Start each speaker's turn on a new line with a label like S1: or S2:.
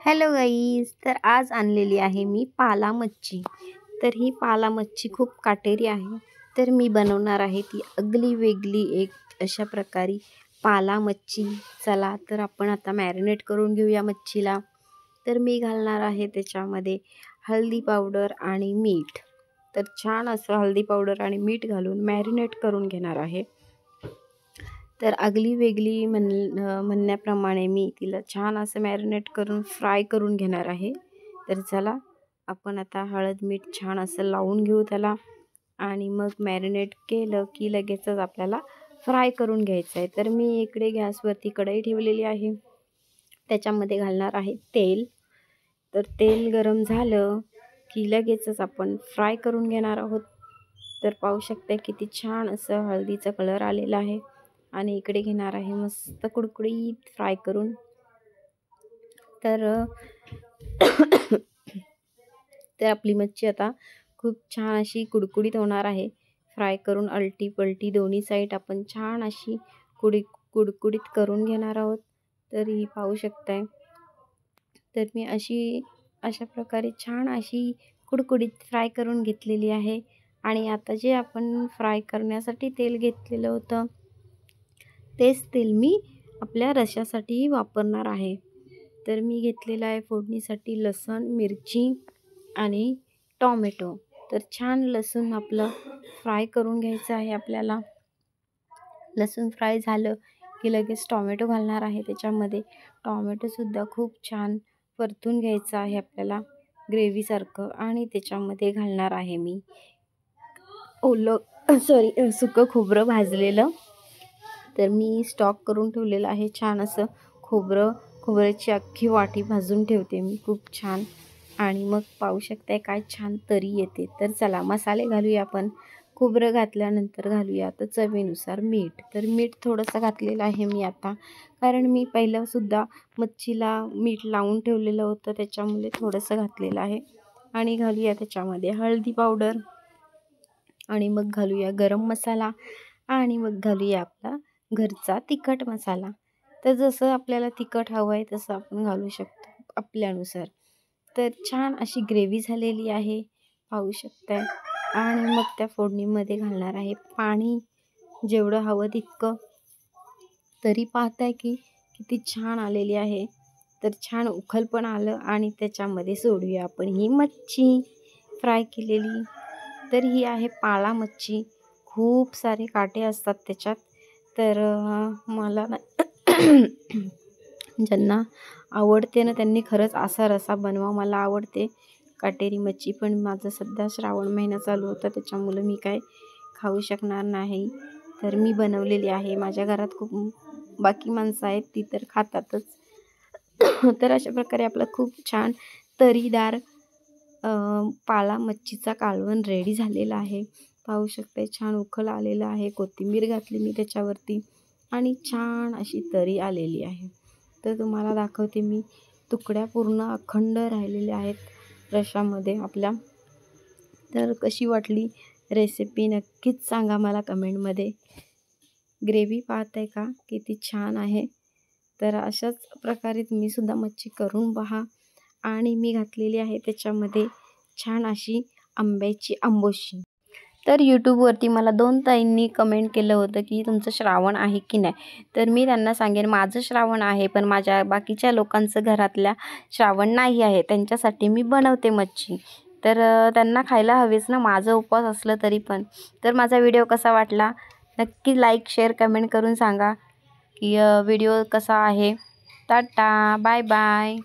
S1: Hello guys, तर आज आणलेली आहे मी पाला मच्छी. तर ही पाला मच्छी खूप काटेरी आहे. तर मी बनवणार आहे ती अगली वेगळी एक अशा प्रकारे पाला मच्छी. चला तर आपण आता मॅरिनेट करून घेऊया मच्छीला. तर मी घालणार आहे त्याच्यामध्ये हळदी पावडर आणि मीठ. तर छान असं हळदी पावडर आणि मीठ घालून मॅरिनेट करून घेणार आहे. तर अगली वेगळी म्हणण्याप्रमाणे मी तिला छान असं मॅरिनेट करून फ्राय करून घेणार आहे. तर चला आपण आता हळद मीठ छान असं लावून घेऊ त्याला आणि मग मॅरिनेट केलं की लगेचच आपल्याला फ्राय करून घ्यायचं आहे. तर मी इकडे गॅसवरती कढई ठेवलेली आहे. त्याच्यामध्ये घालणार आहे तेल. तर तेल गरम झालं की लगेचच आपण फ्राय करून घेणार आहोत. तर पाहू शकता किती छान असं हळदीचा कलर आलेला आहे आणि इकडे घेणार आहे मस्त कुडकुडीत फ्राय करून. तर आपली मच्छी आता खूप छान अशी कुडकुडीत होणार आहे. फ्राय करून अलटी पलटी दोन्ही साईड आपण छान अशी कुडकुडीत करून घेणार आहोत. तर ही पाहू शकताय. तर मी अशा प्रकारे छान अशी कुडकुडीत फ्राय करून घेतलेली आहे. आणि आता जे आपण फ्राय करण्यासाठी तेल घेतलेलं होतं तेच तेल मी आपल्या रश्श्यासाठी वापरणार आहे. तर मी घेतलेलं आहे फोडणीसाठी लसूण, मिरची आणि टॉमॅटो. तर छान लसूण आपलं फ्राय करून घ्यायचं आहे आपल्याला. लसूण फ्राय झालं की लगेच टॉमॅटो घालणार आहे त्याच्यामध्ये. टॉमॅटोसुद्धा खूप छान परतून घ्यायचं आहे आपल्याला ग्रेव्हीसारखं. आणि त्याच्यामध्ये घालणार आहे मी सुकं खोबरं भाजलेलं. तर मी स्टॉक करून ठेवलेलं आहे छान असं खोबऱ्याची अख्खी वाटी भाजून ठेवते मी खूप छान. आणि मग पाहू शकताय काय छान तरी येते. तर चला मसाले घालूया आपण. खोबरं घातल्यानंतर घालूया आता चवीनुसार मीठ. तर मीठ थोडंसं घातलेलं आहे मी आता, कारण मी पहिलंसुद्धा मच्छीला मीठ लावून ठेवलेलं होतं त्याच्यामुळे थोडंसं घातलेलं आहे. आणि घालूया त्याच्यामध्ये हळदी पावडर आणि मग घालूया गरम मसाला आणि मग घालूया आपला घरचा तिखट मसाला. तर जसं आपल्याला तिखट हवं आहे तसं आपण घालू शकतो आपल्यानुसार. तर छान अशी ग्रेव्ही झालेली आहे पाहू शकताय. आणि मग त्या फोडणीमध्ये घालणार आहे पाणी जेवढं हवं तितकं. तरी पाहताय की किती छान आलेली आहे. तर छान उखल पण आलं आणि त्याच्यामध्ये सोडूया आपण ही मच्छी फ्राय केलेली. तर ही आहे पाला मच्छी. खूप सारे काटे असतात त्याच्यात. तर मला ना ज्यांना आवडते ना त्यांनी खरंच असा रस्सा बनवा. मला आवडते काटेरी मच्छी, पण माझं सध्या श्रावण महिना चालू होता त्याच्यामुळे मी काय खाऊ शकणार नाही. तर मी बनवलेली आहे. माझ्या घरात खूप बाकी माणसं आहेत ती तर खातातच. तर अशा प्रकारे आपला खूप छान तरीदार पाला मच्छीचा कालवण रेडी झालेला आहे. पाहू शकता छान उखल आलेलं आहे. कोथिंबीर घातली मी त्याच्यावरती आणि छान अशी तरी आलेली आहे. तर तुम्हाला दाखवते मी. तुकड्या पूर्ण अखंड राहिलेल्या आहेत रश्श्यामध्ये आपल्या. तर कशी वाटली रेसिपी नक्कीच सांगा मला कमेंटमध्ये. ग्रेव्ही पाहताय का किती छान आहे. तर अशाच प्रकारे तुम्हीसुद्धा मच्छी करून पहा. आणि मी घातलेली आहे त्याच्यामध्ये छान अशी आंब्याची आंबोशी. तर यूट्यूबवरती मला 2 ताईंनी कमेंट केलं होतं की तुमचं श्रावण आहे की नाही. तर मी त्यांना सांगेन माझं श्रावण आहे, पण माझ्या बाकीच्या लोकांचं घरातल्या श्रावण नाही आहे. त्यांच्यासाठी मी बनवते मच्छी. तर त्यांना खायला हवेच ना, माझं उपवास असलं तरी पण. तर माझा व्हिडिओ कसा वाटला नक्की लाईक शेअर कमेंट करून सांगा की व्हिडिओ कसा आहे. Tata bye bye.